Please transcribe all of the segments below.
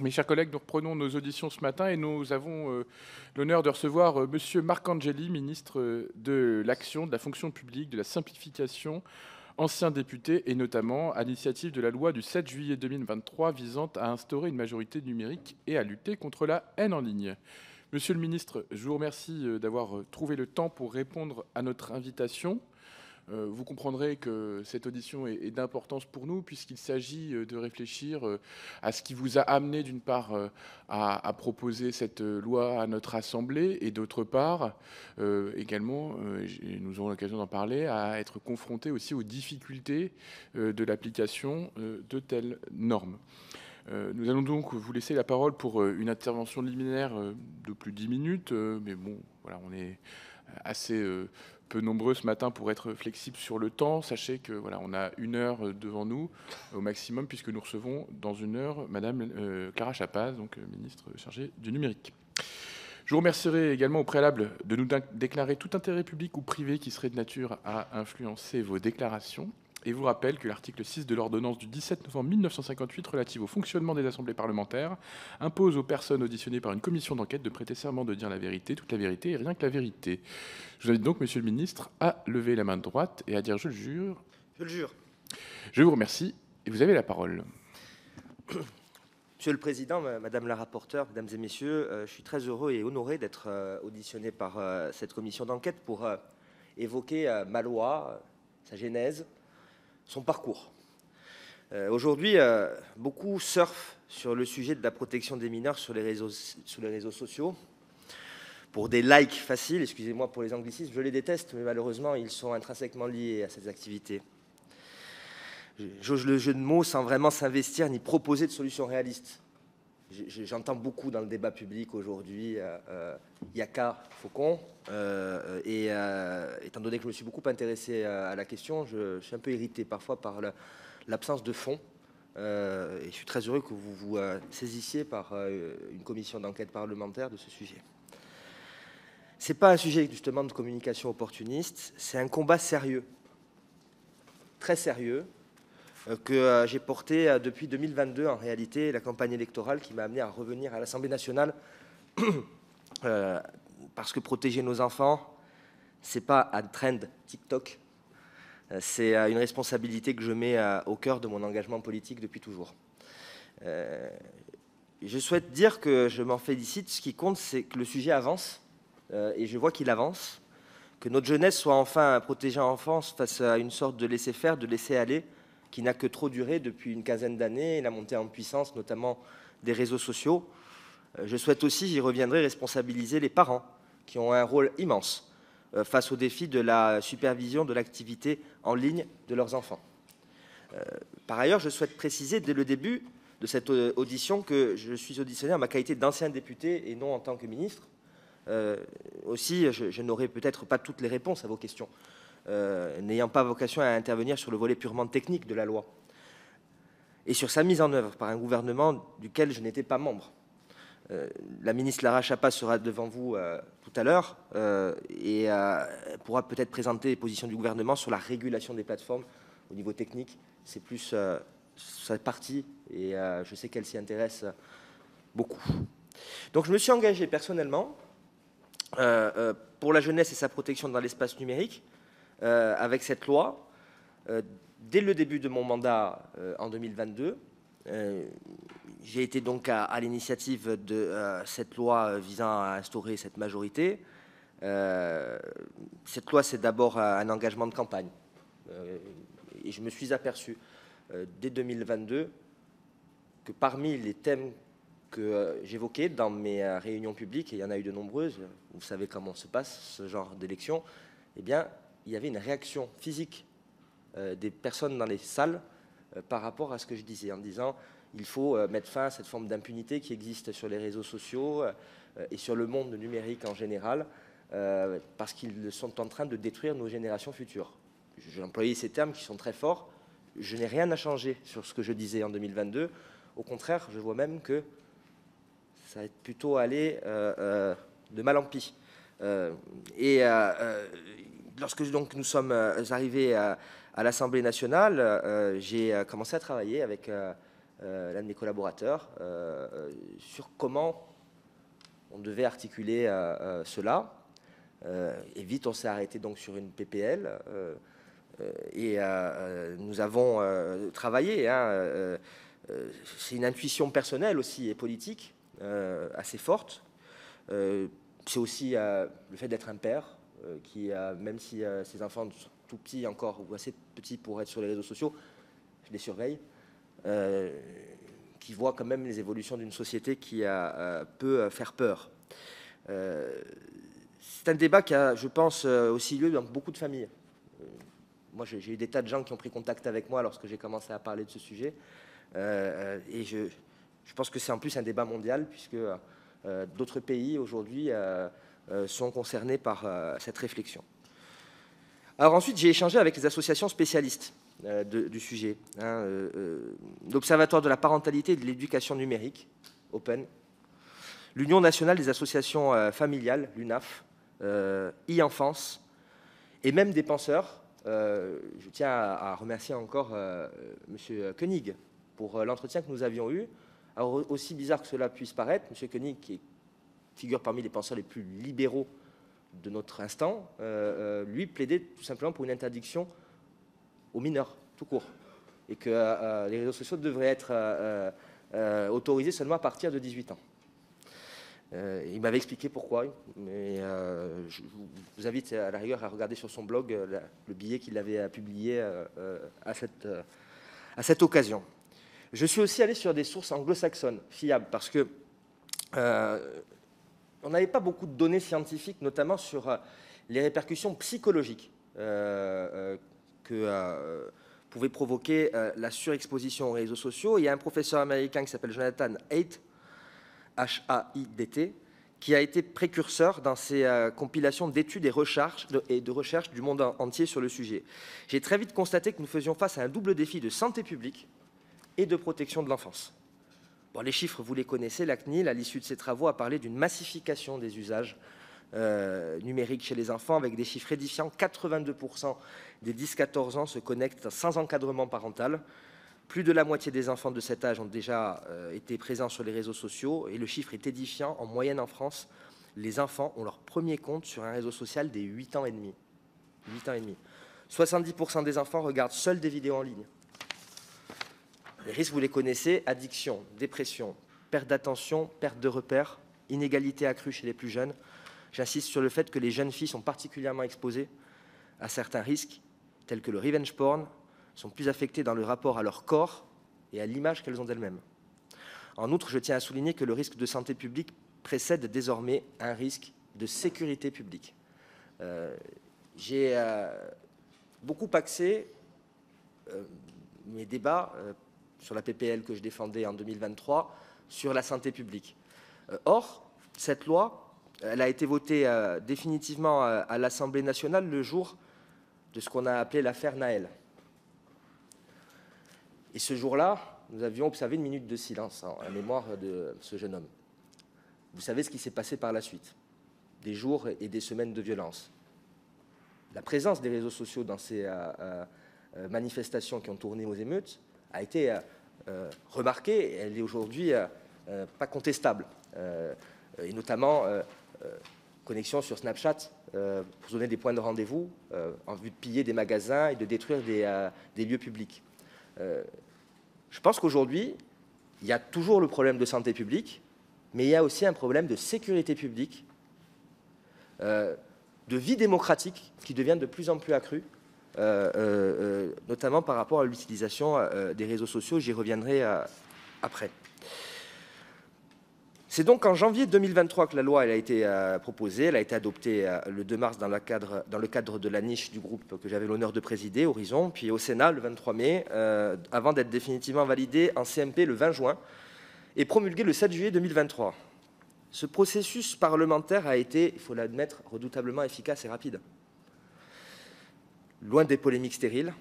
Mes chers collègues, nous reprenons nos auditions ce matin et nous avons l'honneur de recevoir Monsieur Marc Angeli, ministre de l'Action, de la fonction publique, de la simplification, ancien député et notamment à l'initiative de la loi du 7 juillet 2023 visant à instaurer une majorité numérique et à lutter contre la haine en ligne. Monsieur le ministre, je vous remercie d'avoir trouvé le temps pour répondre à notre invitation. Vous comprendrez que cette audition est d'importance pour nous puisqu'il s'agit de réfléchir à ce qui vous a amené d'une part à proposer cette loi à notre Assemblée et d'autre part également, nous aurons l'occasion d'en parler, à être confrontés aussi aux difficultés de l'application de telles normes. Nous allons donc vous laisser la parole pour une intervention liminaire de plus de 10 minutes, mais bon, voilà, on est assez peu nombreux ce matin pour être flexible sur le temps. Sachez que voilà, on a 1 heure devant nous au maximum, puisque nous recevons dans 1 heure Madame Clara Chapaz, donc ministre chargée du numérique. Je vous remercierai également au préalable de nous déclarer tout intérêt public ou privé qui serait de nature à influencer vos déclarations. Et vous rappelle que l'article 6 de l'ordonnance du 17 novembre 1958 relative au fonctionnement des assemblées parlementaires impose aux personnes auditionnées par une commission d'enquête de prêter serment de dire la vérité, toute la vérité et rien que la vérité. Je vous invite donc, Monsieur le ministre, à lever la main droite et à dire « Je le jure ». Je le jure. Je vous remercie et vous avez la parole. Monsieur le Président, Madame la rapporteure, Mesdames et Messieurs, je suis très heureux et honoré d'être auditionné par cette commission d'enquête pour évoquer ma loi, sa genèse, son parcours. Aujourd'hui, beaucoup surfent sur le sujet de la protection des mineurs sur les réseaux sociaux. Pour des likes faciles, excusez-moi pour les anglicismes, je les déteste, mais malheureusement, ils sont intrinsèquement liés à ces activités. J'ose le jeu de mots sans vraiment s'investir ni proposer de solutions réalistes. J'entends beaucoup dans le débat public aujourd'hui Yaka Faucon, et étant donné que je me suis beaucoup intéressé à la question, je suis un peu irrité parfois par l'absence de fond. Et je suis très heureux que vous vous saisissiez par une commission d'enquête parlementaire de ce sujet. Ce n'est pas un sujet justement de communication opportuniste, c'est un combat sérieux, très sérieux, que j'ai porté depuis 2022, en réalité, la campagne électorale qui m'a amené à revenir à l'Assemblée nationale, parce que protéger nos enfants, ce n'est pas un trend TikTok, c'est une responsabilité que je mets au cœur de mon engagement politique depuis toujours. Je souhaite dire que je m'en félicite, ce qui compte, c'est que le sujet avance, et je vois qu'il avance, que notre jeunesse soit enfin protégée en enfance face à une sorte de laisser-faire, de laisser-aller, qui n'a que trop duré depuis une quinzaine d'années, et la montée en puissance, notamment des réseaux sociaux. Je souhaite aussi, j'y reviendrai, responsabiliser les parents, qui ont un rôle immense face au défi de la supervision de l'activité en ligne de leurs enfants. Par ailleurs, je souhaite préciser dès le début de cette audition que je suis auditionné en ma qualité d'ancien député et non en tant que ministre. Aussi, je n'aurai peut-être pas toutes les réponses à vos questions, n'ayant pas vocation à intervenir sur le volet purement technique de la loi et sur sa mise en œuvre par un gouvernement duquel je n'étais pas membre. La ministre Clara Chapaz sera devant vous tout à l'heure et pourra peut-être présenter les positions du gouvernement sur la régulation des plateformes au niveau technique. C'est plus sa partie et je sais qu'elle s'y intéresse beaucoup. Donc je me suis engagé personnellement pour la jeunesse et sa protection dans l'espace numérique, avec cette loi, dès le début de mon mandat en 2022, j'ai été donc à l'initiative de cette loi visant à instaurer cette majorité. Cette loi, c'est d'abord un engagement de campagne. Et je me suis aperçu dès 2022 que parmi les thèmes que j'évoquais dans mes réunions publiques, et il y en a eu de nombreuses, vous savez comment se passe ce genre d'élection, eh bien, il y avait une réaction physique des personnes dans les salles par rapport à ce que je disais, en disant il faut mettre fin à cette forme d'impunité qui existe sur les réseaux sociaux et sur le monde numérique en général, parce qu'ils sont en train de détruire nos générations futures. J'ai employé ces termes qui sont très forts. Je n'ai rien à changer sur ce que je disais en 2022. Au contraire, je vois même que ça va plutôt aller de mal en pis. Lorsque donc nous sommes arrivés à l'Assemblée nationale, j'ai commencé à travailler avec l'un de mes collaborateurs, sur comment on devait articuler cela. Et vite, on s'est arrêté donc sur une PPL. Et nous avons travaillé. C'est une intuition personnelle aussi et politique assez forte. C'est aussi le fait d'être un père qui, même si ses enfants sont tout petits encore ou assez petits pour être sur les réseaux sociaux, je les surveille, qui voit quand même les évolutions d'une société qui peut faire peur. C'est un débat qui a, je pense, aussi lieu dans beaucoup de familles. Moi, j'ai eu des tas de gens qui ont pris contact avec moi lorsque j'ai commencé à parler de ce sujet. Et je pense que c'est en plus un débat mondial, puisque d'autres pays, aujourd'hui, sont concernés par cette réflexion. Alors ensuite, j'ai échangé avec les associations spécialistes du sujet. L'Observatoire de la parentalité et de l'éducation numérique, Open, l'Union nationale des associations familiales, l'UNAF, e-enfance, et même des penseurs. Je tiens à remercier encore M. Koenig pour l'entretien que nous avions eu. Alors, aussi bizarre que cela puisse paraître, M. Koenig, qui figure parmi les penseurs les plus libéraux de notre instant, lui plaidait tout simplement pour une interdiction aux mineurs, tout court, et que les réseaux sociaux devraient être autorisés seulement à partir de 18 ans. Il m'avait expliqué pourquoi, mais je vous invite à la rigueur à regarder sur son blog le billet qu'il avait publié à cette occasion. Je suis aussi allé sur des sources anglo-saxonnes fiables, parce que on n'avait pas beaucoup de données scientifiques, notamment sur les répercussions psychologiques que pouvait provoquer la surexposition aux réseaux sociaux. Il y a un professeur américain qui s'appelle Jonathan Haidt, H-A-I-D-T, qui a été précurseur dans ses compilations d'études et de recherches du monde entier sur le sujet. J'ai très vite constaté que nous faisions face à un double défi de santé publique et de protection de l'enfance. Bon, les chiffres, vous les connaissez. La CNIL, à l'issue de ses travaux, a parlé d'une massification des usages numériques chez les enfants, avec des chiffres édifiants. 82% des 10-14 ans se connectent sans encadrement parental. Plus de la moitié des enfants de cet âge ont déjà été présents sur les réseaux sociaux, et le chiffre est édifiant. En moyenne, en France, les enfants ont leur premier compte sur un réseau social dès 8 ans et demi. 8 ans et demi. 70% des enfants regardent seuls des vidéos en ligne. Les risques, vous les connaissez: addiction, dépression, perte d'attention, perte de repères, inégalité accrue chez les plus jeunes. J'insiste sur le fait que les jeunes filles sont particulièrement exposées à certains risques, tels que le revenge porn, sont plus affectées dans le rapport à leur corps et à l'image qu'elles ont d'elles-mêmes. En outre, je tiens à souligner que le risque de santé publique précède désormais un risque de sécurité publique. J'ai beaucoup axé mes débats sur la PPL que je défendais en 2023 sur la santé publique. Or, cette loi, elle a été votée définitivement à l'Assemblée nationale le jour de ce qu'on a appelé l'affaire Naël. Et ce jour-là, nous avions observé une minute de silence en mémoire de ce jeune homme. Vous savez ce qui s'est passé par la suite. Des jours et des semaines de violence. La présence des réseaux sociaux dans ces manifestations qui ont tourné aux émeutes a été remarquée, et elle est aujourd'hui pas contestable. Et notamment, connexion sur Snapchat pour donner des points de rendez-vous en vue de piller des magasins et de détruire des lieux publics. Je pense qu'aujourd'hui, il y a toujours le problème de santé publique, mais il y a aussi un problème de sécurité publique, de vie démocratique qui devient de plus en plus accrue, notamment par rapport à l'utilisation des réseaux sociaux. J'y reviendrai après. C'est donc en janvier 2023 que la loi elle a été proposée. Elle a été adoptée le 2 mars dans le cadre de la niche du groupe que j'avais l'honneur de présider, Horizon, puis au Sénat le 23 mai, avant d'être définitivement validée en CMP le 20 juin et promulguée le 7 juillet 2023. Ce processus parlementaire a été, il faut l'admettre, redoutablement efficace et rapide. Loin des polémiques stériles,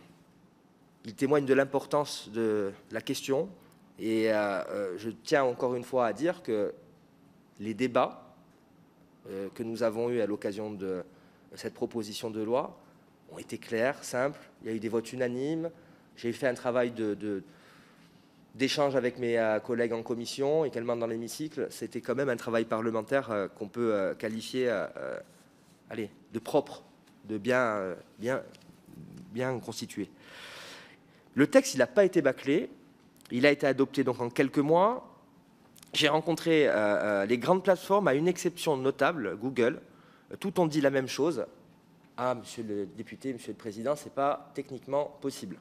il témoigne de l'importance de la question. Et je tiens encore une fois à dire que les débats que nous avons eus à l'occasion de cette proposition de loi ont été clairs, simples. Il y a eu des votes unanimes. J'ai fait un travail d'échanges avec mes collègues en commission, également dans l'hémicycle, c'était quand même un travail parlementaire qu'on peut qualifier allez, de propre, de bien constitué. Le texte, il n'a pas été bâclé, il a été adopté donc en quelques mois. J'ai rencontré les grandes plateformes, à une exception notable, Google. Tout ont dit la même chose. Ah, monsieur le député, monsieur le président, ce n'est pas techniquement possible.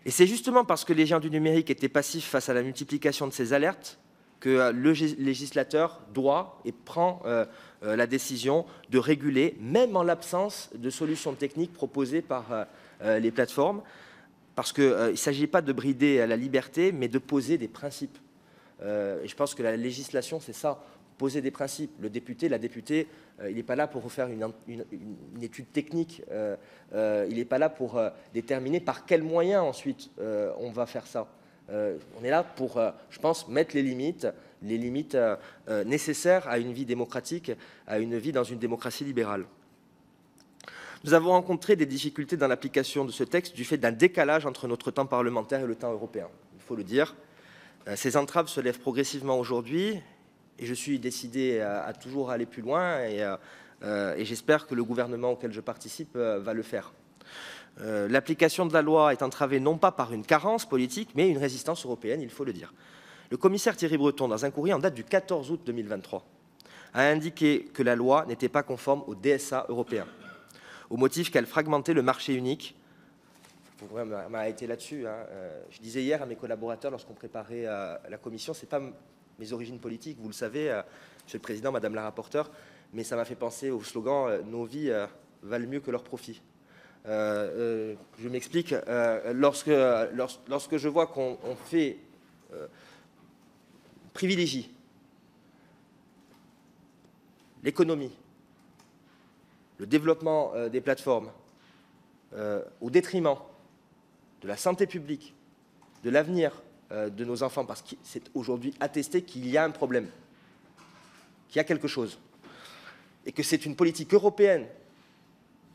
Et c'est justement parce que les géants du numérique étaient passifs face à la multiplication de ces alertes que le législateur doit et prend la décision de réguler, même en l'absence de solutions techniques proposées par les plateformes, parce qu'il ne s'agit pas de brider la liberté, mais de poser des principes. Et je pense que la législation, c'est ça, poser des principes. Le député, la députée, il n'est pas là pour faire une étude technique, il n'est pas là pour déterminer par quels moyens ensuite on va faire ça. On est là pour, je pense, mettre les limites nécessaires à une vie démocratique, à une vie dans une démocratie libérale. Nous avons rencontré des difficultés dans l'application de ce texte du fait d'un décalage entre notre temps parlementaire et le temps européen. Il faut le dire. Ces entraves se lèvent progressivement aujourd'hui et je suis décidé à toujours aller plus loin et j'espère que le gouvernement auquel je participe va le faire. L'application de la loi est entravée non pas par une carence politique, mais une résistance européenne, il faut le dire. Le commissaire Thierry Breton, dans un courrier en date du 14 août 2023, a indiqué que la loi n'était pas conforme au DSA européen, au motif qu'elle fragmentait le marché unique. Vous m'a été là-dessus. Hein. Je disais hier à mes collaborateurs, lorsqu'on préparait la commission, ce n'est pas mes origines politiques, vous le savez, Monsieur le Président, Madame la rapporteure, mais ça m'a fait penser au slogan « Nos vies valent mieux que leurs profits ». Je m'explique. Lorsque je vois qu'on privilégie l'économie, le développement des plateformes, au détriment de la santé publique, de l'avenir de nos enfants, parce que c'est aujourd'hui attesté qu'il y a un problème, qu'il y a quelque chose, et que c'est une politique européenne,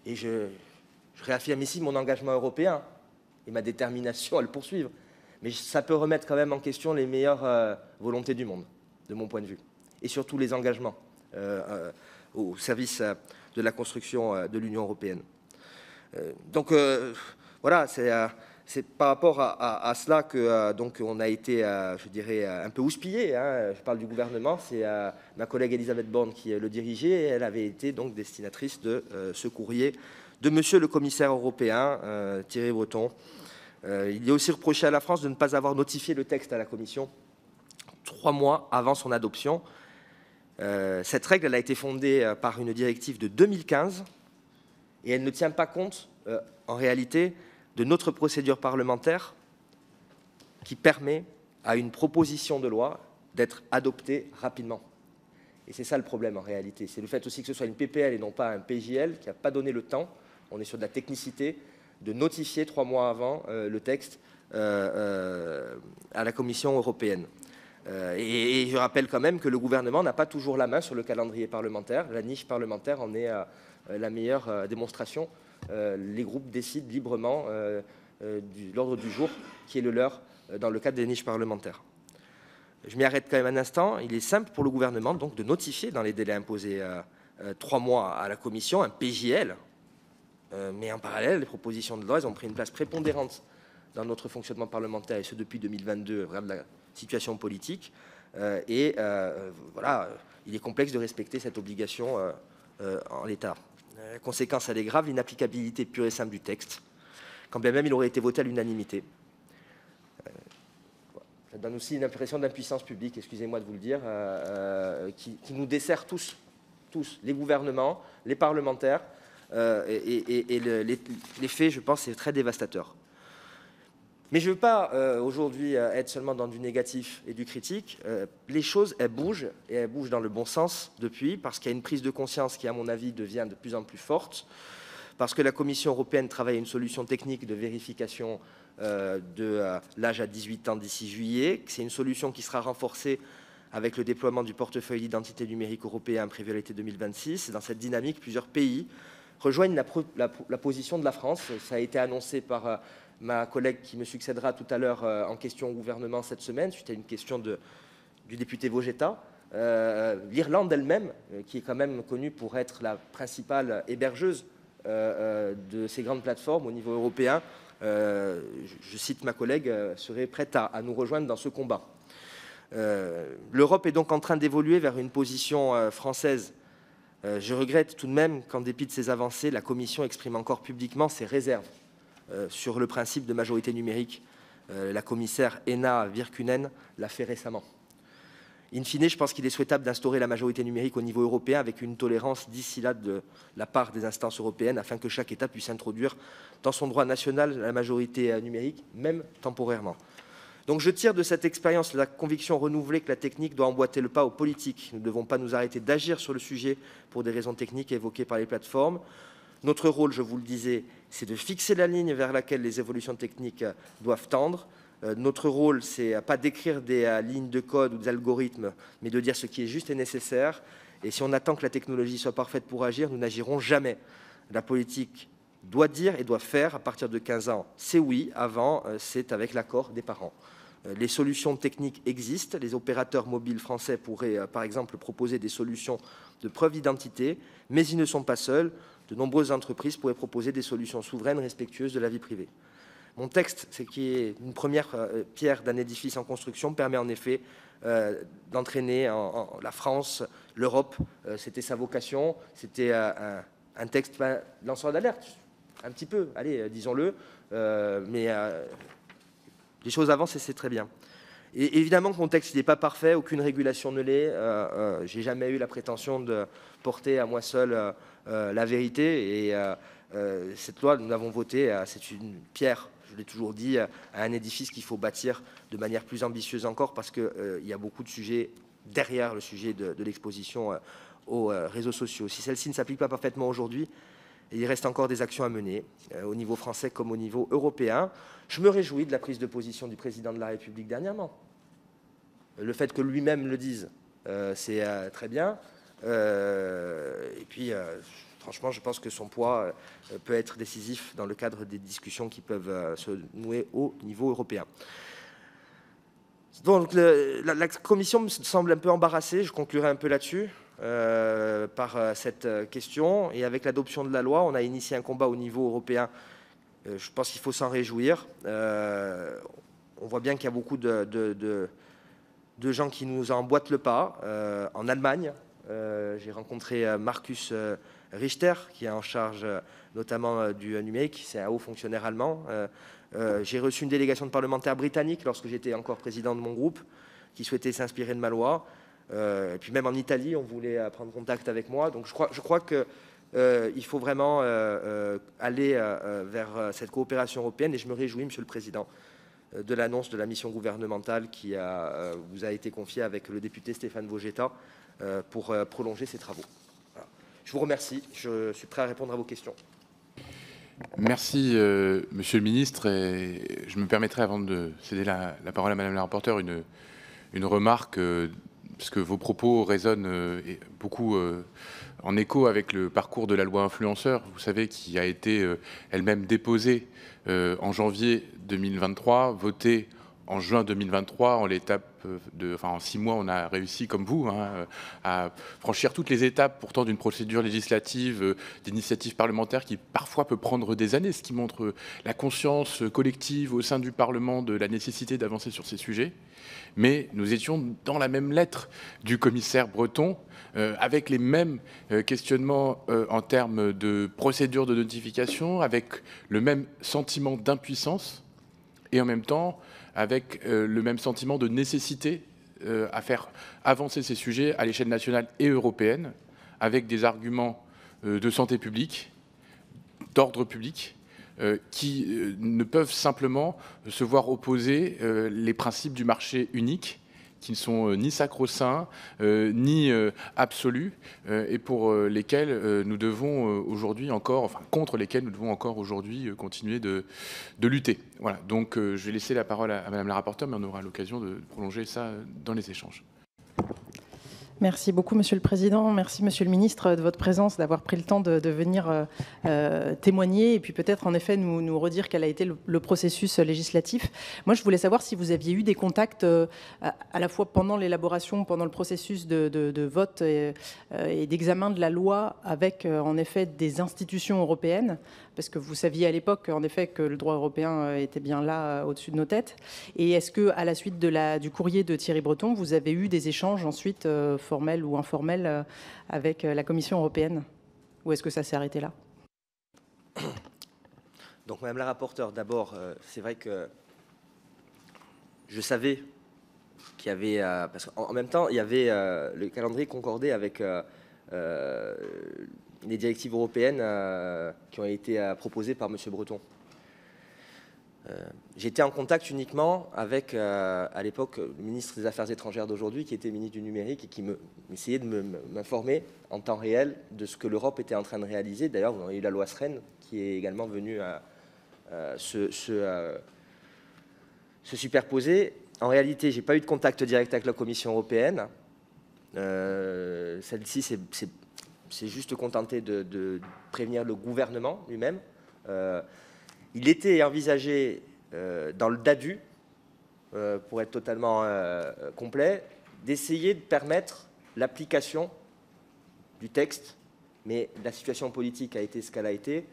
et je réaffirme ici mon engagement européen et ma détermination à le poursuivre, mais ça peut remettre quand même en question les meilleures volontés du monde, de mon point de vue, et surtout les engagements au service de la construction de l'Union européenne. Donc voilà, c'est par rapport à cela que donc on a été, je dirais, un peu houspillé. Hein. Je parle du gouvernement, c'est ma collègue Elisabeth Borne qui le dirigeait. Et elle avait été donc destinatrice de ce courrier de Monsieur le commissaire européen Thierry Breton. Il est aussi reproché à la France de ne pas avoir notifié le texte à la Commission 3 mois avant son adoption. Cette règle, elle a été fondée par une directive de 2015 et elle ne tient pas compte, en réalité, de notre procédure parlementaire qui permet à une proposition de loi d'être adoptée rapidement. Et c'est ça le problème en réalité. C'est le fait aussi que ce soit une PPL et non pas un PJL qui n'a pas donné le temps, on est sur de la technicité, de notifier 3 mois avant le texte à la Commission européenne. Et je rappelle quand même que le gouvernement n'a pas toujours la main sur le calendrier parlementaire. La niche parlementaire en est la meilleure démonstration. Les groupes décident librement de l'ordre du jour qui est le leur dans le cadre des niches parlementaires. Je m'y arrête quand même un instant. Il est simple pour le gouvernement donc de notifier dans les délais imposés 3 mois à la Commission un PJL, mais en parallèle, les propositions de loi elles ont pris une place prépondérante dans notre fonctionnement parlementaire, et ce depuis 2022, vraiment de la situation politique. Voilà, il est complexe de respecter cette obligation en l'état. La conséquence, elle est grave, l'inapplicabilité pure et simple du texte, quand bien même il aurait été voté à l'unanimité. Ça donne aussi une impression d'impuissance publique, excusez-moi de vous le dire, qui nous dessert tous, les gouvernements, les parlementaires, l'effet, je pense, est très dévastateur. Mais je ne veux pas aujourd'hui être seulement dans du négatif et du critique. Les choses, elles bougent, et elles bougent dans le bon sens depuis, parce qu'il y a une prise de conscience qui, à mon avis, devient de plus en plus forte, parce que la Commission européenne travaille à une solution technique de vérification de l'âge à 18 ans d'ici juillet. C'est une solution qui sera renforcée avec le déploiement du portefeuille d'identité numérique européen prévu à l'été 2026. Et dans cette dynamique, plusieurs pays rejoignent la position de la France. Ça a été annoncé par ma collègue qui me succédera tout à l'heure en question au gouvernement cette semaine, suite à une question du député Vogetta. L'Irlande elle-même, qui est quand même connue pour être la principale hébergeuse de ces grandes plateformes au niveau européen, je cite ma collègue, serait prête à nous rejoindre dans ce combat. L'Europe est donc en train d'évoluer vers une position française. Je regrette tout de même qu'en dépit de ces avancées, la Commission exprime encore publiquement ses réserves sur le principe de majorité numérique. La commissaire Henna Virkkunen l'a fait récemment. In fine, je pense qu'il est souhaitable d'instaurer la majorité numérique au niveau européen avec une tolérance d'ici là de la part des instances européennes afin que chaque État puisse introduire dans son droit national la majorité numérique, même temporairement. Donc je tire de cette expérience la conviction renouvelée que la technique doit emboîter le pas aux politiques. Nous ne devons pas nous arrêter d'agir sur le sujet pour des raisons techniques évoquées par les plateformes. Notre rôle, je vous le disais, c'est de fixer la ligne vers laquelle les évolutions techniques doivent tendre. Notre rôle, c'est pas d'écrire des lignes de code ou des algorithmes, mais de dire ce qui est juste et nécessaire. Et si on attend que la technologie soit parfaite pour agir, nous n'agirons jamais. La politique doit dire et doit faire à partir de 15 ans. C'est oui, avant, c'est avec l'accord des parents. Les solutions techniques existent. Les opérateurs mobiles français pourraient, par exemple, proposer des solutions de preuve d'identité, mais ils ne sont pas seuls. De nombreuses entreprises pourraient proposer des solutions souveraines respectueuses de la vie privée. Mon texte, c'est qui est une première pierre d'un édifice en construction, permet en effet d'entraîner la France, l'Europe. C'était sa vocation. C'était un texte lanceur d'alerte, un petit peu, allez, disons-le, mais les choses avancent et c'est très bien. Et évidemment que mon texte n'est pas parfait, aucune régulation ne l'est. Je n'ai jamais eu la prétention de porter à moi seul la vérité. Et cette loi, nous l'avons votée, c'est une pierre, je l'ai toujours dit, à un édifice qu'il faut bâtir de manière plus ambitieuse encore parce qu'il y a beaucoup de sujets derrière le sujet de l'exposition aux réseaux sociaux. Si celle-ci ne s'applique pas parfaitement aujourd'hui, il reste encore des actions à mener, au niveau français comme au niveau européen. Je me réjouis de la prise de position du président de la République dernièrement. Le fait que lui-même le dise, c'est très bien. Et puis, franchement, je pense que son poids peut être décisif dans le cadre des discussions qui peuvent se nouer au niveau européen. Donc, la Commission me semble un peu embarrassée, je conclurai un peu là-dessus, par cette question. Et avec l'adoption de la loi, on a initié un combat au niveau européen. Je pense qu'il faut s'en réjouir. On voit bien qu'il y a beaucoup de gens qui nous emboîtent le pas. En Allemagne, j'ai rencontré Markus Richter, qui est en charge notamment du numérique. C'est un haut fonctionnaire allemand. J'ai reçu une délégation de parlementaires britanniques lorsque j'étais encore président de mon groupe, qui souhaitait s'inspirer de ma loi. Et puis même en Italie, on voulait prendre contact avec moi. Donc je crois qu'il faut vraiment aller vers cette coopération européenne. Et je me réjouis, Monsieur le Président, de l'annonce de la mission gouvernementale qui vous a été confiée avec le député Stéphane Vogetta pour prolonger ces travaux. Voilà. Je vous remercie. Je suis prêt à répondre à vos questions. Merci, Monsieur le Ministre. Et je me permettrai, avant de céder la parole à Madame la rapporteure, une remarque, parce que vos propos résonnent beaucoup en écho avec le parcours de la loi influenceur, vous savez, qui a été elle-même déposée en janvier 2023, votée en juin 2023, en 6 mois, on a réussi, comme vous, à franchir toutes les étapes pourtant d'une procédure législative, d'initiative parlementaire qui parfois peut prendre des années, ce qui montre la conscience collective au sein du Parlement de la nécessité d'avancer sur ces sujets. Mais nous étions dans la même lettre du commissaire Breton, avec les mêmes questionnements en termes de procédure de notification, avec le même sentiment d'impuissance et en même temps avec le même sentiment de nécessité à faire avancer ces sujets à l'échelle nationale et européenne, avec des arguments de santé publique, d'ordre public, qui ne peuvent simplement se voir opposer les principes du marché unique, qui ne sont ni sacro-saints, ni absolus, et pour lesquels nous devons aujourd'hui encore, enfin contre lesquels nous devons encore aujourd'hui continuer de lutter. Voilà, donc je vais laisser la parole à Madame la rapporteure, mais on aura l'occasion de prolonger ça dans les échanges. Merci beaucoup, Monsieur le Président. Merci, Monsieur le Ministre, de votre présence, d'avoir pris le temps de venir témoigner et puis peut-être en effet nous redire quel a été le processus législatif. Moi, je voulais savoir si vous aviez eu des contacts à la fois pendant l'élaboration, pendant le processus de vote et d'examen de la loi avec en effet des institutions européennes, parce que vous saviez à l'époque en effet que le droit européen était bien là au-dessus de nos têtes. Et est-ce que à la suite du courrier de Thierry Breton, vous avez eu des échanges ensuite formels ou informels avec la Commission européenne? Ou est-ce que ça s'est arrêté là? Donc, Madame la rapporteure, d'abord, c'est vrai que je savais qu'il y avait, parce qu'en même temps, il y avait le calendrier concordé avec les directives européennes qui ont été proposées par M. Breton. J'étais en contact uniquement avec, à l'époque, le ministre des Affaires étrangères d'aujourd'hui, qui était ministre du numérique et qui essayait de m'informer en temps réel de ce que l'Europe était en train de réaliser. D'ailleurs, vous avez eu la loi Sren, qui est également venue se superposer. En réalité, je n'ai pas eu de contact direct avec la Commission européenne. Celle-ci s'est juste contentée de prévenir le gouvernement lui-même. Il était envisagé dans le DADU, pour être totalement complet, d'essayer de permettre l'application du texte, mais la situation politique a été ce qu'elle a été.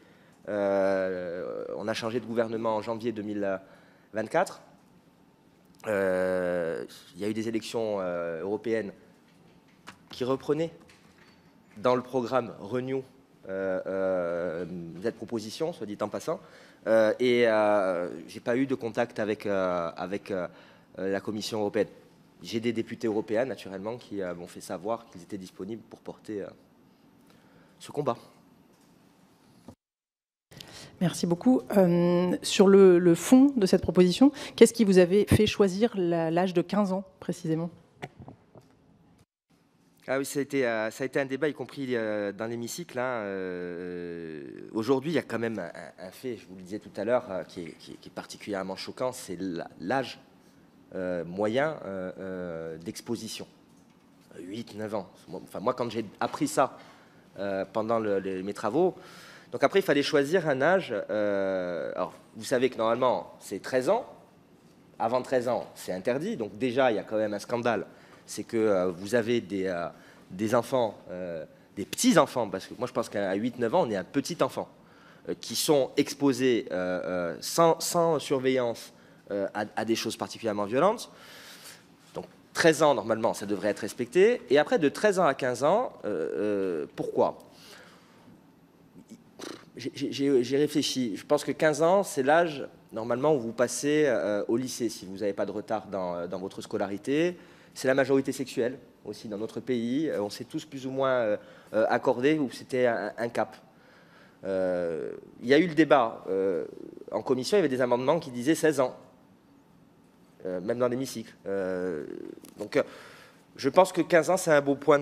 On a changé de gouvernement en janvier 2024. Il y a eu des élections européennes qui reprenaient dans le programme Renew cette proposition, soit dit en passant. Et je n'ai pas eu de contact avec la Commission européenne. J'ai des députés européens, naturellement, qui m'ont fait savoir qu'ils étaient disponibles pour porter ce combat. Merci beaucoup. Sur le fond de cette proposition, qu'est-ce qui vous avait fait choisir l'âge de 15 ans, précisément? Ah oui, ça a été un débat, y compris dans l'hémicycle. Aujourd'hui, il y a quand même un fait, je vous le disais tout à l'heure, qui est particulièrement choquant, c'est l'âge moyen d'exposition. 8-9 ans. Enfin, moi, quand j'ai appris ça pendant mes travaux, donc après, il fallait choisir un âge. Alors, vous savez que normalement, c'est 13 ans. Avant 13 ans, c'est interdit. Donc déjà, il y a quand même un scandale. C'est que vous avez des enfants, des petits-enfants, parce que moi je pense qu'à 8-9 ans, on est un petit enfant, qui sont exposés sans surveillance à des choses particulièrement violentes. Donc 13 ans, normalement, ça devrait être respecté. Et après, de 13 ans à 15 ans, pourquoi? J'ai réfléchi. Je pense que 15 ans, c'est l'âge, normalement, où vous passez au lycée, si vous n'avez pas de retard dans votre scolarité. C'est la majorité sexuelle aussi dans notre pays. On s'est tous plus ou moins accordés où c'était un cap. Il y a eu le débat en commission, il y avait des amendements qui disaient 16 ans, même dans l'hémicycle. Donc, je pense que 15 ans, c'est un bon point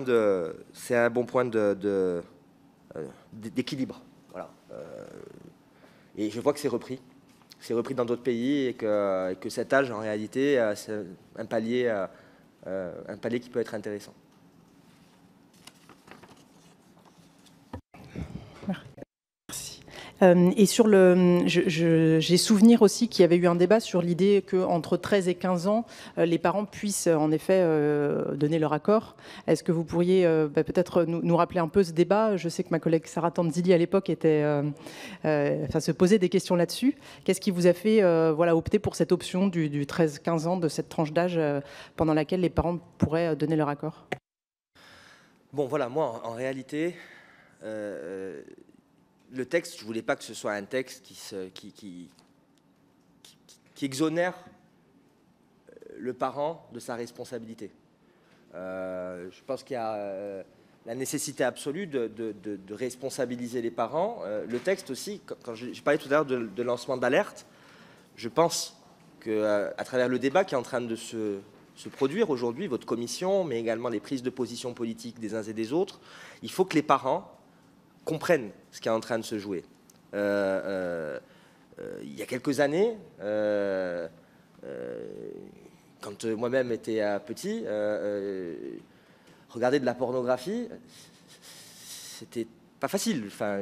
d'équilibre. Voilà. Et je vois que c'est repris. C'est repris dans d'autres pays et que cet âge, en réalité, c'est un palier qui peut être intéressant. Merci. Et sur j'ai souvenir aussi qu'il y avait eu un débat sur l'idée qu'entre 13 et 15 ans, les parents puissent en effet donner leur accord. Est-ce que vous pourriez peut-être nous rappeler un peu ce débat? Je sais que ma collègue Sarah Tanzili à l'époque se posait des questions là-dessus. Qu'est-ce qui vous a fait opter pour cette option du 13-15 ans, de cette tranche d'âge pendant laquelle les parents pourraient donner leur accord? Bon, voilà, moi, en réalité, le texte, je ne voulais pas que ce soit un texte qui exonère le parent de sa responsabilité. Je pense qu'il y a la nécessité absolue de responsabiliser les parents. Le texte aussi, quand j'ai parlé tout à l'heure de lancement d'alerte, je pense qu'à travers le débat qui est en train de se produire aujourd'hui, votre commission, mais également les prises de position politiques des uns et des autres, il faut que les parents comprennent ce qui est en train de se jouer. Il y a quelques années, quand moi-même étais petit, regarder de la pornographie, c'était pas facile. Enfin,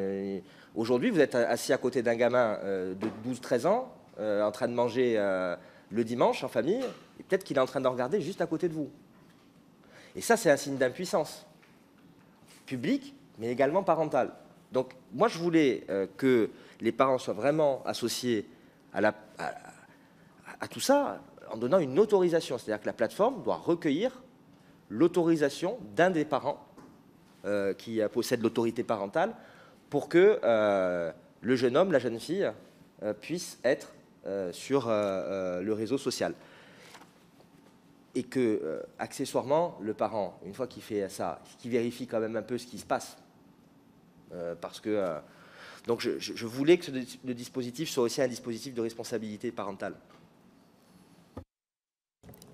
aujourd'hui, vous êtes assis à côté d'un gamin de 12-13 ans, en train de manger le dimanche en famille, et peut-être qu'il est en train de regarder juste à côté de vous. Et ça, c'est un signe d'impuissance publique, mais également parentale. Donc, moi, je voulais que les parents soient vraiment associés à tout ça en donnant une autorisation. C'est-à-dire que la plateforme doit recueillir l'autorisation d'un des parents qui possède l'autorité parentale pour que le jeune homme, la jeune fille, puisse être sur le réseau social. Et que, accessoirement, le parent, une fois qu'il fait ça, qu'il vérifie quand même un peu ce qui se passe. Parce que... donc je voulais que le dispositif soit aussi un dispositif de responsabilité parentale.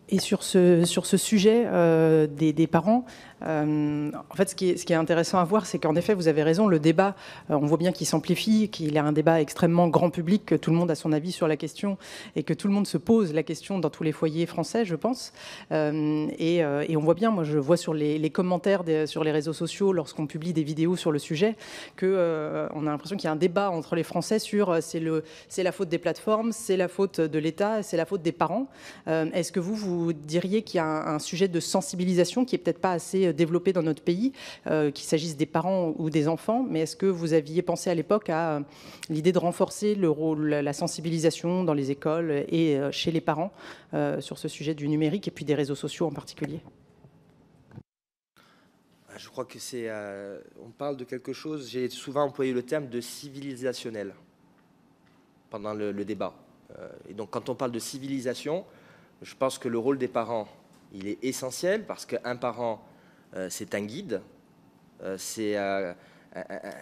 Et sur ce sujet des parents, en fait, ce qui est intéressant à voir, c'est qu'en effet, vous avez raison, le débat, on voit bien qu'il s'amplifie, qu'il est un débat extrêmement grand public, que tout le monde a son avis sur la question et que tout le monde se pose la question dans tous les foyers français, je pense. Et on voit bien, moi je vois sur les commentaires sur les réseaux sociaux, lorsqu'on publie des vidéos sur le sujet, qu'on a l'impression qu'il y a un débat entre les Français sur c'est la faute des plateformes, c'est la faute de l'État, c'est la faute des parents. Est-ce que vous diriez qu'il y a un sujet de sensibilisation qui est peut-être pas assez développé dans notre pays, qu'il s'agisse des parents ou des enfants, mais est-ce que vous aviez pensé à l'époque à l'idée de renforcer le rôle, la sensibilisation dans les écoles et chez les parents sur ce sujet du numérique et puis des réseaux sociaux en particulier? Je crois que c'est... on parle de quelque chose, j'ai souvent employé le terme de civilisationnel pendant le débat. Et donc quand on parle de civilisation, je pense que le rôle des parents, il est essentiel parce qu'un parent, c'est un guide, c'est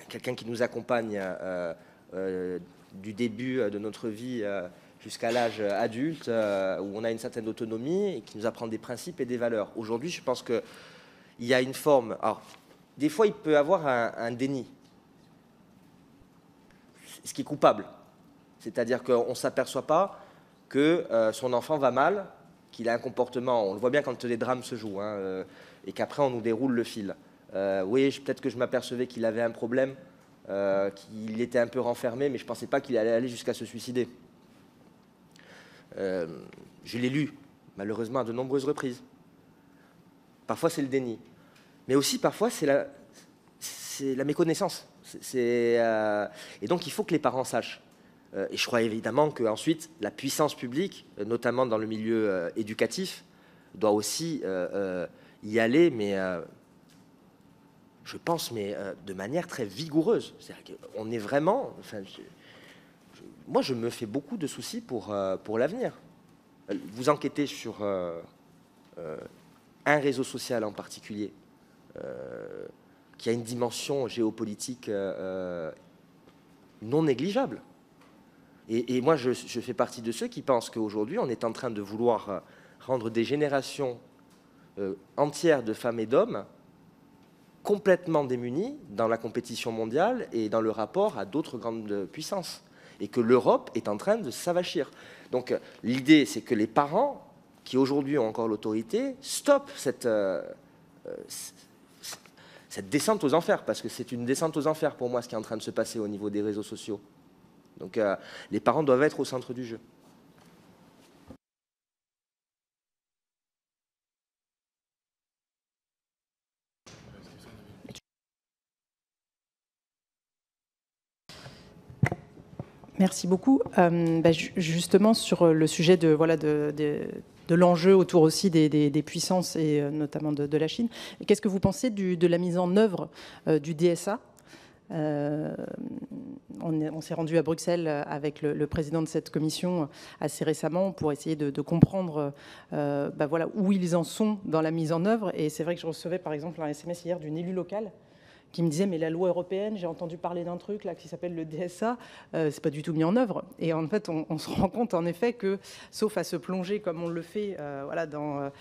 quelqu'un qui nous accompagne du début de notre vie jusqu'à l'âge adulte, où on a une certaine autonomie et qui nous apprend des principes et des valeurs. Aujourd'hui, je pense qu'il y a une forme... Alors, des fois, il peut y avoir un déni, ce qui est coupable. C'est-à-dire qu'on ne s'aperçoit pas que son enfant va mal, qu'il a un comportement, on le voit bien quand les drames se jouent, hein, et qu'après on nous déroule le fil. Oui, peut-être que je m'apercevais qu'il avait un problème, qu'il était un peu renfermé, mais je ne pensais pas qu'il allait aller jusqu'à se suicider. Je l'ai lu, malheureusement, à de nombreuses reprises. Parfois c'est le déni, mais aussi parfois c'est la méconnaissance. Et donc il faut que les parents sachent. Et je crois évidemment qu'ensuite, la puissance publique, notamment dans le milieu éducatif, doit aussi y aller, mais je pense, de manière très vigoureuse. C'est-à-dire qu'on est vraiment... Enfin, moi, je me fais beaucoup de soucis pour l'avenir. Vous enquêtez sur un réseau social en particulier, qui a une dimension géopolitique non négligeable. Et moi, je fais partie de ceux qui pensent qu'aujourd'hui, on est en train de vouloir rendre des générations entières de femmes et d'hommes complètement démunies dans la compétition mondiale et dans le rapport à d'autres grandes puissances. Et que l'Europe est en train de s'avachir. Donc l'idée, c'est que les parents, qui aujourd'hui ont encore l'autorité, stoppent cette descente aux enfers, parce que c'est une descente aux enfers pour moi, ce qui est en train de se passer au niveau des réseaux sociaux. Donc les parents doivent être au centre du jeu. Merci beaucoup. Justement, sur le sujet de l'enjeu autour aussi des puissances et notamment de la Chine, qu'est-ce que vous pensez de la mise en œuvre du DSA ? On s'est rendu à Bruxelles avec le président de cette commission assez récemment pour essayer de comprendre où ils en sont dans la mise en œuvre. Et c'est vrai que je recevais par exemple un SMS hier d'une élue locale qui me disait mais la loi européenne, j'ai entendu parler d'un truc là qui s'appelle le DSA, c'est pas du tout mis en œuvre. Et en fait, on se rend compte en effet que, sauf à se plonger comme on le fait, dans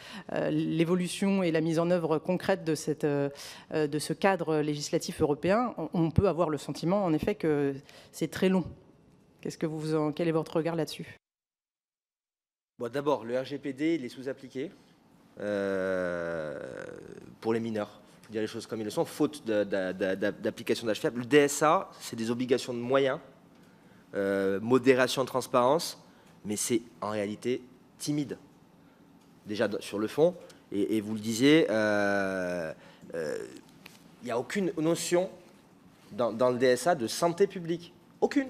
l'évolution et la mise en œuvre concrète de ce cadre législatif européen, on peut avoir le sentiment en effet que c'est très long. Quel est votre regard là-dessus ? Bon, d'abord, le RGPD, il est sous-appliqué. pour les mineurs. Je veux dire les choses comme ils le sont, faute d'application d'âge faible. Le DSA, c'est des obligations de moyens, modération, transparence, mais c'est en réalité timide. Déjà sur le fond, et vous le disiez, il n'y a aucune notion dans le DSA de santé publique. Aucune.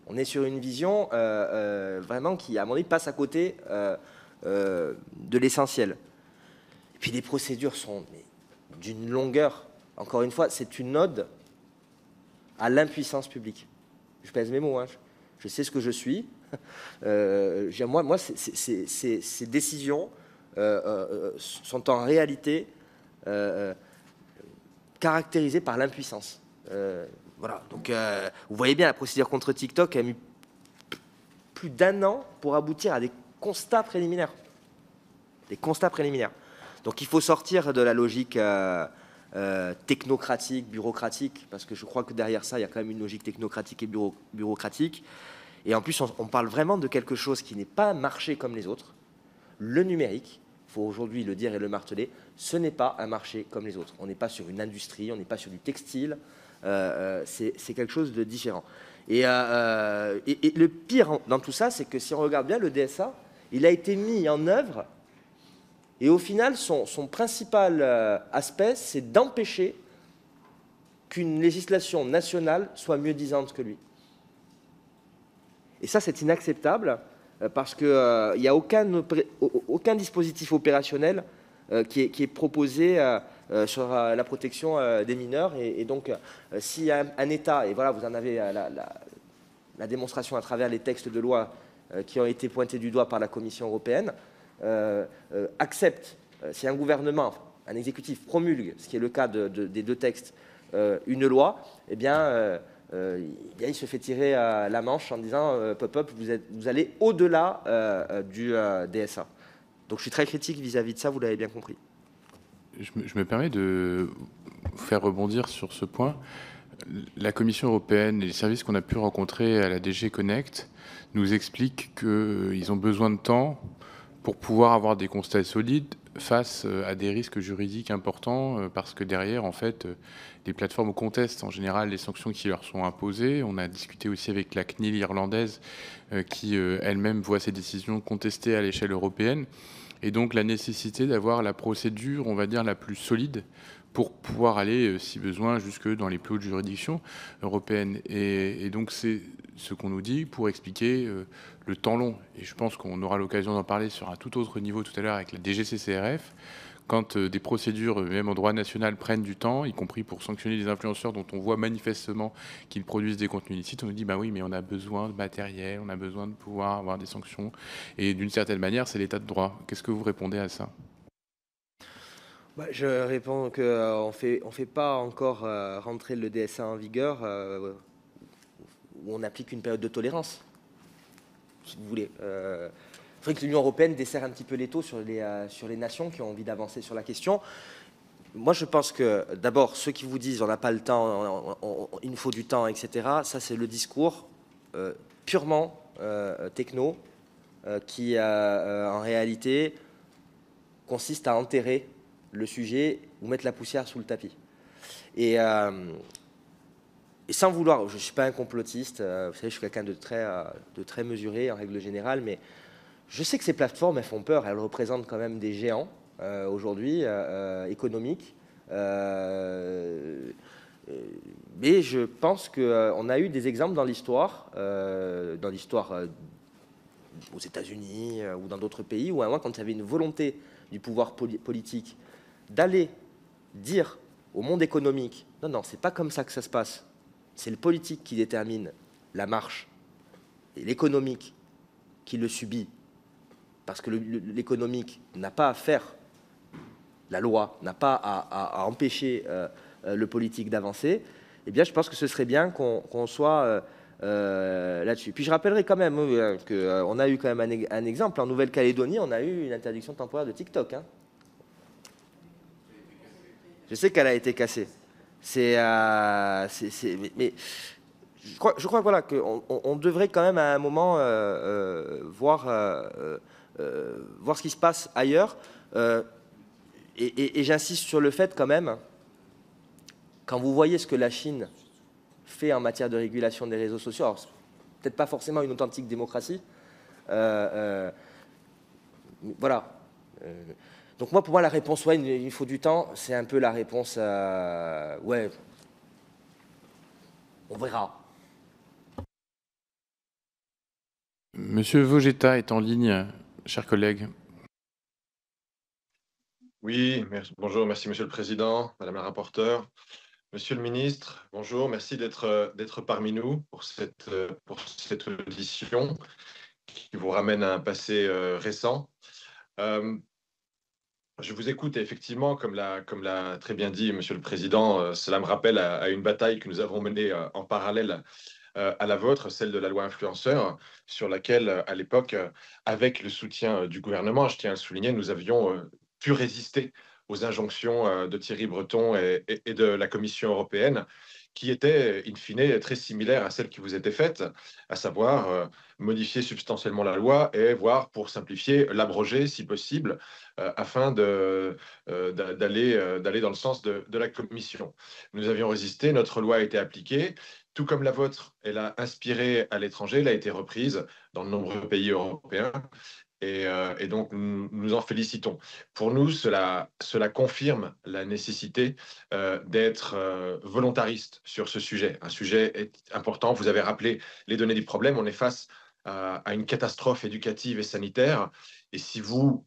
On est sur une vision vraiment qui, à mon avis, passe à côté de l'essentiel. Et puis les procédures sont d'une longueur. Encore une fois, c'est une ode à l'impuissance publique. Je pèse mes mots, hein. Je sais ce que je suis. Moi, ces décisions sont en réalité caractérisées par l'impuissance. Voilà. Donc, vous voyez bien, la procédure contre TikTok a mis plus d'1 an pour aboutir à des constats préliminaires. Des constats préliminaires. Donc, il faut sortir de la logique technocratique, bureaucratique, parce que je crois que derrière ça, il y a quand même une logique technocratique et bureaucratique. Et en plus, on parle vraiment de quelque chose qui n'est pas un marché comme les autres. Le numérique, il faut aujourd'hui le dire et le marteler, ce n'est pas un marché comme les autres. On n'est pas sur une industrie, on n'est pas sur du textile. C'est quelque chose de différent. Et le pire dans tout ça, c'est que si on regarde bien le DSA, il a été mis en œuvre et au final, son principal aspect, c'est d'empêcher qu'une législation nationale soit mieux disante que lui. Et ça, c'est inacceptable parce qu'il n'y a aucun dispositif opérationnel qui est proposé sur la protection des mineurs. Et donc, s'il y a un État, et voilà, vous en avez la démonstration à travers les textes de loi qui ont été pointés du doigt par la Commission européenne, accepte, si un gouvernement, un exécutif promulgue, ce qui est le cas des 2 textes, une loi, eh bien, il se fait tirer la manche en disant pop-up, vous allez au-delà du DSA. Donc je suis très critique vis-à-vis de ça, vous l'avez bien compris. Je me permets de faire rebondir sur ce point. La Commission européenne et les services qu'on a pu rencontrer à la DG Connect nous expliquent qu'ils ont besoin de temps pour pouvoir avoir des constats solides face à des risques juridiques importants, parce que derrière, en fait, les plateformes contestent en général les sanctions qui leur sont imposées. On a discuté aussi avec la CNIL irlandaise, qui elle-même voit ces décisions contestées à l'échelle européenne. Et donc la nécessité d'avoir la procédure, on va dire, la plus solide pour pouvoir aller, si besoin, jusque dans les plus hautes juridictions européennes. Et donc c'est ce qu'on nous dit pour expliquer le temps long. Et je pense qu'on aura l'occasion d'en parler sur un tout autre niveau tout à l'heure avec la DGCCRF. Quand des procédures, même en droit national, prennent du temps, y compris pour sanctionner les influenceurs dont on voit manifestement qu'ils produisent des contenus illicites, on nous dit bah oui, mais on a besoin de matériel, on a besoin de pouvoir avoir des sanctions. Et d'une certaine manière, c'est l'état de droit. Qu'est-ce que vous répondez à ça ? Je réponds qu'on ne fait pas encore rentrer le DSA en vigueur où on applique une période de tolérance, si vous voulez. Il faudrait que l'Union européenne desserre un petit peu l'étau sur les nations qui ont envie d'avancer sur la question. Moi, je pense que, d'abord, ceux qui vous disent on n'a pas le temps, il nous faut du temps, etc., ça, c'est le discours purement techno qui, en réalité, consiste à enterrer le sujet ou mettre la poussière sous le tapis. Et sans vouloir, je ne suis pas un complotiste, vous savez, je suis quelqu'un de très mesuré en règle générale, mais je sais que ces plateformes, elles font peur, elles représentent quand même des géants aujourd'hui, économiques. Mais je pense qu'on a eu des exemples dans l'histoire aux États-Unis ou dans d'autres pays, où à un moment, quand il y avait une volonté du pouvoir politique d'aller dire au monde économique, non, c'est pas comme ça que ça se passe, c'est le politique qui détermine la marche, et l'économique qui le subit, parce que l'économique n'a pas à faire la loi, n'a pas à empêcher le politique d'avancer, eh bien je pense que ce serait bien qu'on soit là-dessus. Puis je rappellerai quand même qu'on a eu quand même un exemple, en Nouvelle-Calédonie, on a eu une interdiction temporaire de TikTok. Hein. Je sais qu'elle a été cassée. Mais je crois voilà, qu'on devrait quand même à un moment voir ce qui se passe ailleurs. Et j'insiste sur le fait quand même, quand vous voyez ce que la Chine fait en matière de régulation des réseaux sociaux, alors peut-être pas forcément une authentique démocratie, voilà. Donc moi, pour moi, la réponse, ouais, il faut du temps, c'est un peu la réponse, ouais, on verra. Monsieur Vogetta est en ligne, chers collègues. Oui, bonjour, merci Monsieur le Président, Madame la rapporteure. Monsieur le ministre, bonjour, merci d'être parmi nous pour cette audition qui vous ramène à un passé récent. Je vous écoute et effectivement, comme l'a très bien dit Monsieur le Président, cela me rappelle à une bataille que nous avons menée en parallèle à la vôtre, celle de la loi influenceur, sur laquelle, à l'époque, avec le soutien du gouvernement, je tiens à le souligner, nous avions pu résister aux injonctions de Thierry Breton et de la Commission européenne, qui étaient, in fine, très similaires à celles qui vous étaient faites, à savoir modifier substantiellement la loi et voire, pour simplifier, l'abroger si possible, afin d'aller dans le sens de la Commission. Nous avions résisté, notre loi a été appliquée, tout comme la vôtre, elle a inspiré à l'étranger, elle a été reprise dans de nombreux pays européens. Et donc, nous en félicitons. Pour nous, cela confirme la nécessité d'être volontariste sur ce sujet. Un sujet important. Vous avez rappelé les données du problème. On est face à une catastrophe éducative et sanitaire. Et si vous,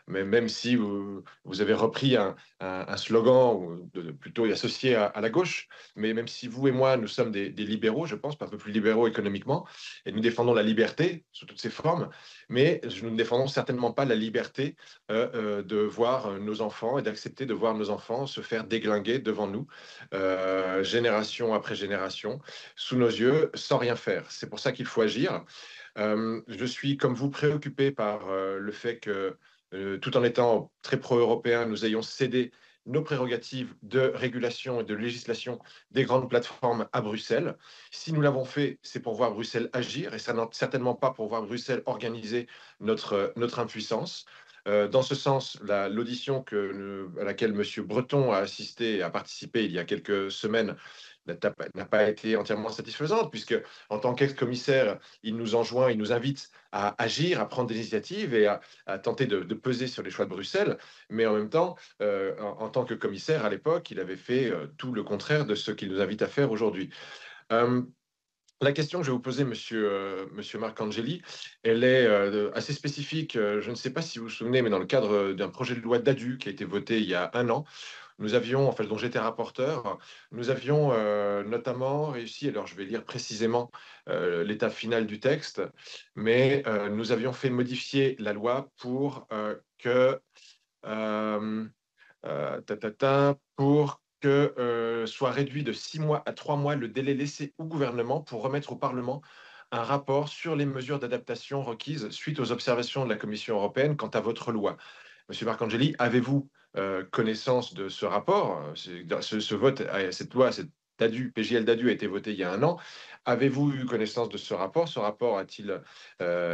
même si vous avez repris un slogan plutôt associé à la gauche, mais même si vous et moi, nous sommes des libéraux, je pense, un peu plus libéraux économiquement, et nous défendons la liberté sous toutes ses formes, mais nous ne défendons certainement pas la liberté de voir nos enfants et d'accepter de voir nos enfants se faire déglinguer devant nous, génération après génération, sous nos yeux, sans rien faire. C'est pour ça qu'il faut agir. Je suis, comme vous, préoccupé par le fait que, tout en étant très pro-européen, nous ayons cédé nos prérogatives de régulation et de législation des grandes plateformes à Bruxelles. Si nous l'avons fait, c'est pour voir Bruxelles agir, et ça n'est certainement pas pour voir Bruxelles organiser notre impuissance. Dans ce sens, l'audition à laquelle M. Breton a assisté et a participé il y a quelques semaines n'a pas été entièrement satisfaisante, puisque en tant qu'ex-commissaire, il nous enjoint, il nous invite à agir, à prendre des initiatives et à tenter de peser sur les choix de Bruxelles. Mais en même temps, en tant que commissaire à l'époque, il avait fait tout le contraire de ce qu'il nous invite à faire aujourd'hui. La question que je vais vous poser, monsieur Marcangeli, elle est assez spécifique. Je ne sais pas si vous vous souvenez, mais dans le cadre d'un projet de loi DADU qui a été voté il y a un an, nous avions, en fait, dont j'étais rapporteur, nous avions notamment réussi, alors je vais lire précisément l'état final du texte, mais nous avions fait modifier la loi pour que pour que soit réduit de 6 mois à 3 mois le délai laissé au gouvernement pour remettre au Parlement un rapport sur les mesures d'adaptation requises suite aux observations de la Commission européenne quant à votre loi. Monsieur Marcangeli, avez-vous connaissance de ce rapport? Ce vote, cette loi, cette DADU, PJL DADU a été voté il y a un an. Avez-vous eu connaissance de ce rapport? Ce rapport a-t-il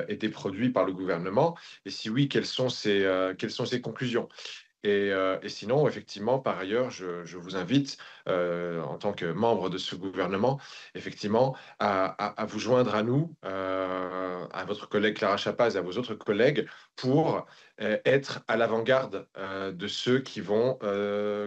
été produit par le gouvernement? Et si oui, quelles sont ses conclusions? Et sinon, effectivement, par ailleurs, je vous invite, en tant que membre de ce gouvernement, effectivement, à vous joindre à nous, à votre collègue Clara Chapaz et à vos autres collègues, pour être à l'avant-garde de ceux qui vont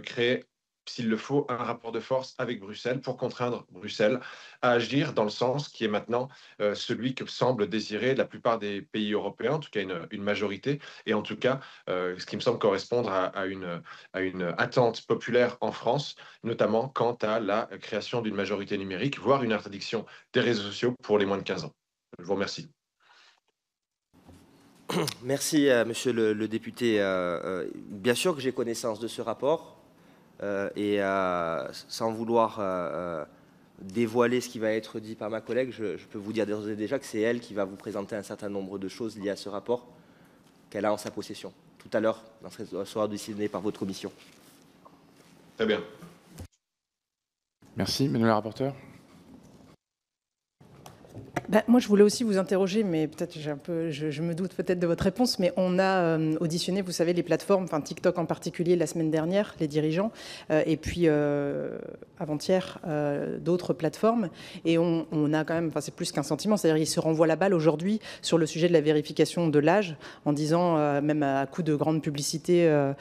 créer, s'il le faut, un rapport de force avec Bruxelles pour contraindre Bruxelles à agir dans le sens qui est maintenant celui que semble désirer la plupart des pays européens, en tout cas une majorité, et en tout cas ce qui me semble correspondre à une attente populaire en France, notamment quant à la création d'une majorité numérique, voire une interdiction des réseaux sociaux pour les moins de 15 ans. Je vous remercie. Merci, monsieur le député. Bien sûr que j'ai connaissance de ce rapport, et sans vouloir dévoiler ce qui va être dit par ma collègue, je peux vous dire d'ores et déjà que c'est elle qui va vous présenter un certain nombre de choses liées à ce rapport qu'elle a en sa possession, tout à l'heure, dans ce sera décidé par votre commission. Très bien. Merci, madame la rapporteure. Moi, je voulais aussi vous interroger, mais peut-être je me doute peut-être de votre réponse, mais on a auditionné, vous savez, les plateformes, enfin TikTok en particulier la semaine dernière, les dirigeants, et puis avant-hier, d'autres plateformes, et on a quand même, enfin c'est plus qu'un sentiment, c'est-à-dire ils se renvoient la balle aujourd'hui sur le sujet de la vérification de l'âge, en disant, même à coup de grande publicité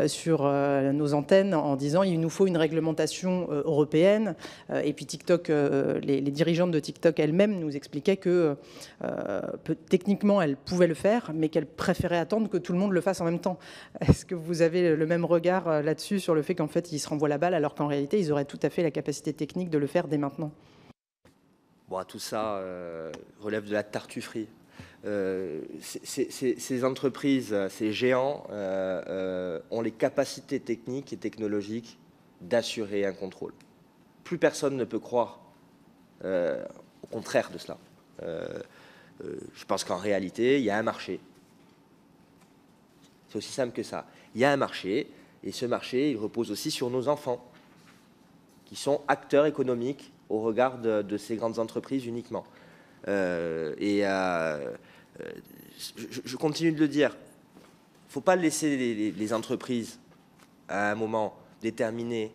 sur nos antennes, en disant il nous faut une réglementation européenne, et puis TikTok, les dirigeantes de TikTok elles-mêmes nous expliquaient que techniquement, elle pouvait le faire, mais qu'elle préférait attendre que tout le monde le fasse en même temps. Est-ce que vous avez le même regard là-dessus, sur le fait qu'en fait, ils se renvoient la balle, alors qu'en réalité, ils auraient tout à fait la capacité technique de le faire dès maintenant? Bon, tout ça relève de la tartufferie. Ces entreprises, ces géants ont les capacités techniques et technologiques d'assurer un contrôle. Plus personne ne peut croire au contraire de cela. Je pense qu'en réalité, il y a un marché. C'est aussi simple que ça. Il y a un marché, et ce marché, il repose aussi sur nos enfants, qui sont acteurs économiques au regard de ces grandes entreprises uniquement. Je continue de le dire, il ne faut pas laisser les entreprises, à un moment, déterminer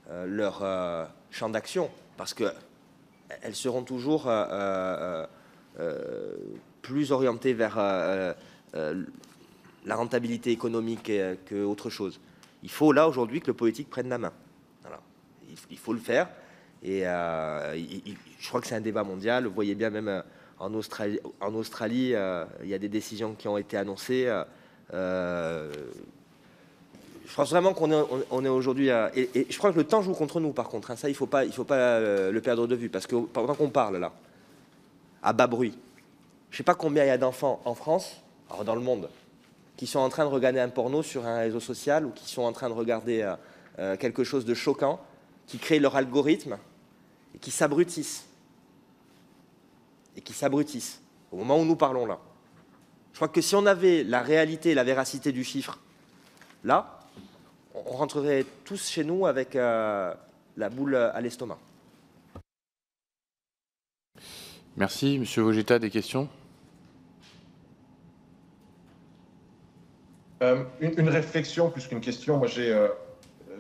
leur champ d'action, parce qu'elles seront toujours plus orientées vers la rentabilité économique qu'autre chose. Il faut là aujourd'hui que le politique prenne la main. Voilà. Il faut le faire. Et je crois que c'est un débat mondial. Vous voyez bien, même en Australie, il y a des décisions qui ont été annoncées. Je pense vraiment qu'on est aujourd'hui... et je crois que le temps joue contre nous, par contre. Hein, ça, il ne faut pas le perdre de vue. Parce que pendant qu'on parle, là, à bas bruit, je ne sais pas combien il y a d'enfants en France, alors dans le monde, qui sont en train de regarder un porno sur un réseau social, ou qui sont en train de regarder quelque chose de choquant, qui crée leur algorithme, et qui s'abrutissent. Au moment où nous parlons là. Je crois que si on avait la réalité et la véracité du chiffre, là, on rentrerait tous chez nous avec la boule à l'estomac. Merci. Monsieur Vogetta, des questions? Une réflexion plus qu'une question. Moi, je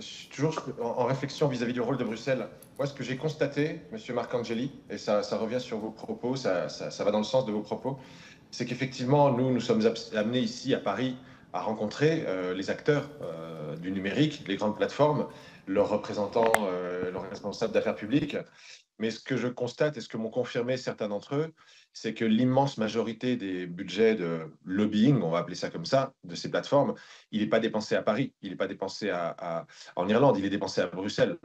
suis toujours en réflexion vis-à-vis du rôle de Bruxelles. Moi, ce que j'ai constaté, Monsieur Marcangeli, et ça revient sur vos propos, ça va dans le sens de vos propos, c'est qu'effectivement, nous sommes amenés ici à Paris à rencontrer les acteurs du numérique, les grandes plateformes, leurs représentants, leurs responsables d'affaires publiques. Mais ce que je constate et ce que m'ont confirmé certains d'entre eux, c'est que l'immense majorité des budgets de lobbying, on va appeler ça comme ça, de ces plateformes, il n'est pas dépensé à Paris, il n'est pas dépensé en Irlande, il est dépensé à Bruxelles.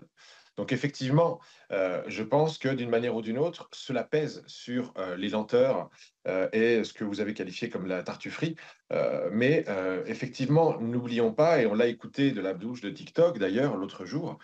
Donc effectivement, je pense que d'une manière ou d'une autre, cela pèse sur les lenteurs et ce que vous avez qualifié comme la tartufferie. Mais effectivement, n'oublions pas, et on l'a écouté de la bouche de TikTok d'ailleurs l'autre jour,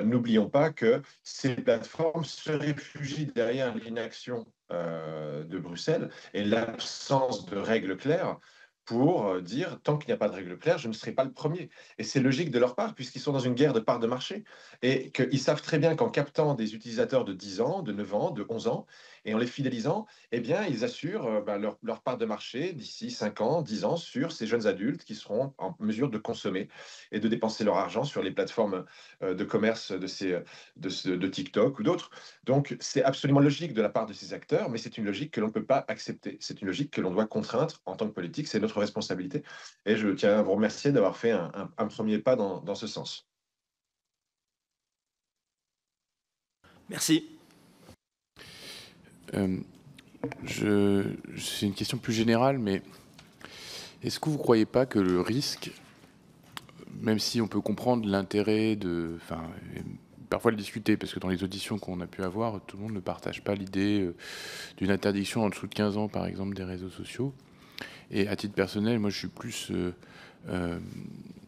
n'oublions pas que ces plateformes se réfugient derrière l'inaction de Bruxelles et l'absence de règles claires pour dire, tant qu'il n'y a pas de règles claires, je ne serai pas le premier. Et c'est logique de leur part, puisqu'ils sont dans une guerre de parts de marché, et qu'ils savent très bien qu'en captant des utilisateurs de 10 ans, de 9 ans, de 11 ans, et en les fidélisant, eh bien, ils assurent leur part de marché d'ici 5 ans, 10 ans, sur ces jeunes adultes qui seront en mesure de consommer et de dépenser leur argent sur les plateformes de commerce de TikTok ou d'autres. Donc, c'est absolument logique de la part de ces acteurs, mais c'est une logique que l'on ne peut pas accepter. C'est une logique que l'on doit contraindre en tant que politique. C'est notre responsabilité. Et je tiens à vous remercier d'avoir fait un premier pas dans ce sens. Merci. C'est une question plus générale, mais est-ce que vous ne croyez pas que le risque, même si on peut comprendre l'intérêt de... Enfin, parfois le discuter, parce que dans les auditions qu'on a pu avoir, tout le monde ne partage pas l'idée d'une interdiction en dessous de 15 ans, par exemple, des réseaux sociaux. Et à titre personnel, moi, je suis plus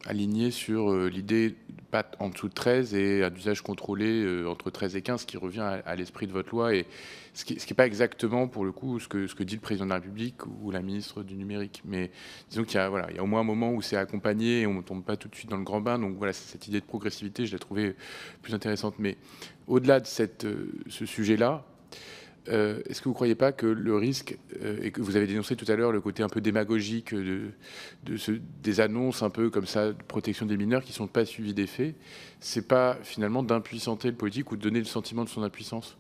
aligné sur l'idée pas en dessous de 13 et un usage contrôlé entre 13 et 15, qui revient à l'esprit de votre loi, et ce qui n'est pas exactement, pour le coup, ce que dit le président de la République ou la ministre du numérique. Mais disons qu'il y a, voilà, il y a au moins un moment où c'est accompagné et on ne tombe pas tout de suite dans le grand bain. Donc voilà, cette idée de progressivité, je l'ai trouvée plus intéressante. Mais au-delà de ce sujet-là, est-ce que vous ne croyez pas que le risque, et que vous avez dénoncé tout à l'heure le côté un peu démagogique des annonces un peu comme ça de protection des mineurs qui ne sont pas suivies des faits, c'est pas finalement d'impuissanter le politique ou de donner le sentiment de son impuissance?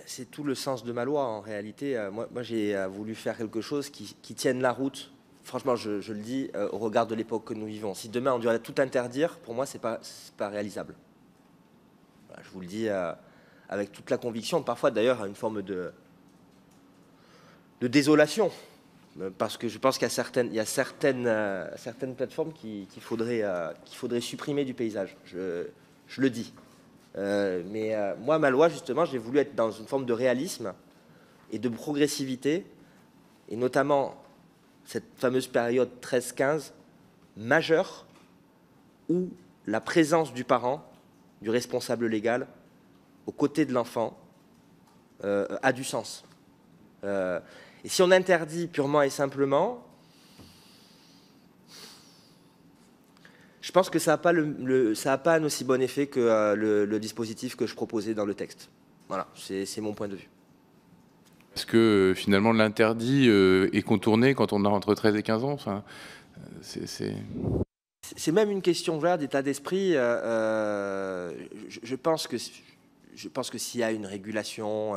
C'est tout le sens de ma loi, en réalité. Moi j'ai voulu faire quelque chose qui tienne la route. Franchement, je le dis, au regard de l'époque que nous vivons. Si demain on devait tout interdire, pour moi, c'est pas réalisable. Voilà, je vous le dis avec toute la conviction, parfois d'ailleurs à une forme de désolation, parce que je pense qu'il y a certaines plateformes qu'il faudrait supprimer du paysage. Je le dis. Mais moi, ma loi, justement, j'ai voulu être dans une forme de réalisme et de progressivité, et notamment cette fameuse période 13-15 majeure, où la présence du parent, du responsable légal, aux côtés de l'enfant, a du sens. Et si on interdit purement et simplement, je pense que ça n'a pas un aussi bon effet que le dispositif que je proposais dans le texte. Voilà, c'est mon point de vue. Est-ce que finalement l'interdit est contourné quand on a entre 13 et 15 ans? Enfin, c'est même une question d'état d'esprit. Je pense que s'il y a une régulation,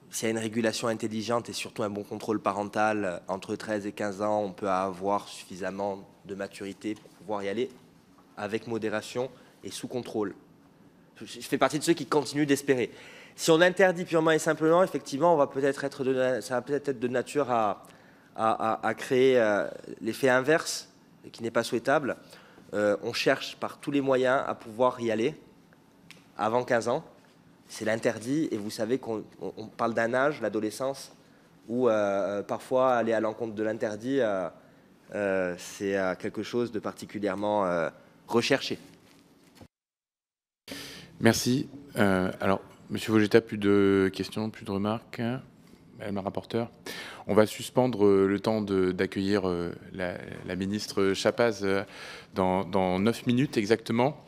s'il y a une régulation intelligente et surtout un bon contrôle parental, entre 13 et 15 ans, on peut avoir suffisamment de maturité pour pouvoir y aller avec modération et sous contrôle. Je fais partie de ceux qui continuent d'espérer. Si on interdit purement et simplement, effectivement, ça va peut-être être de nature à créer l'effet inverse, qui n'est pas souhaitable. On cherche par tous les moyens à pouvoir y aller avant 15 ans. C'est l'interdit, et vous savez qu'on parle d'un âge, l'adolescence, où parfois aller à l'encontre de l'interdit, c'est quelque chose de particulièrement recherché. Merci. Alors, Monsieur Vogetta, plus de questions, plus de remarques? Madame la rapporteure, on va suspendre le temps d'accueillir la ministre Chapaz dans 9 minutes exactement.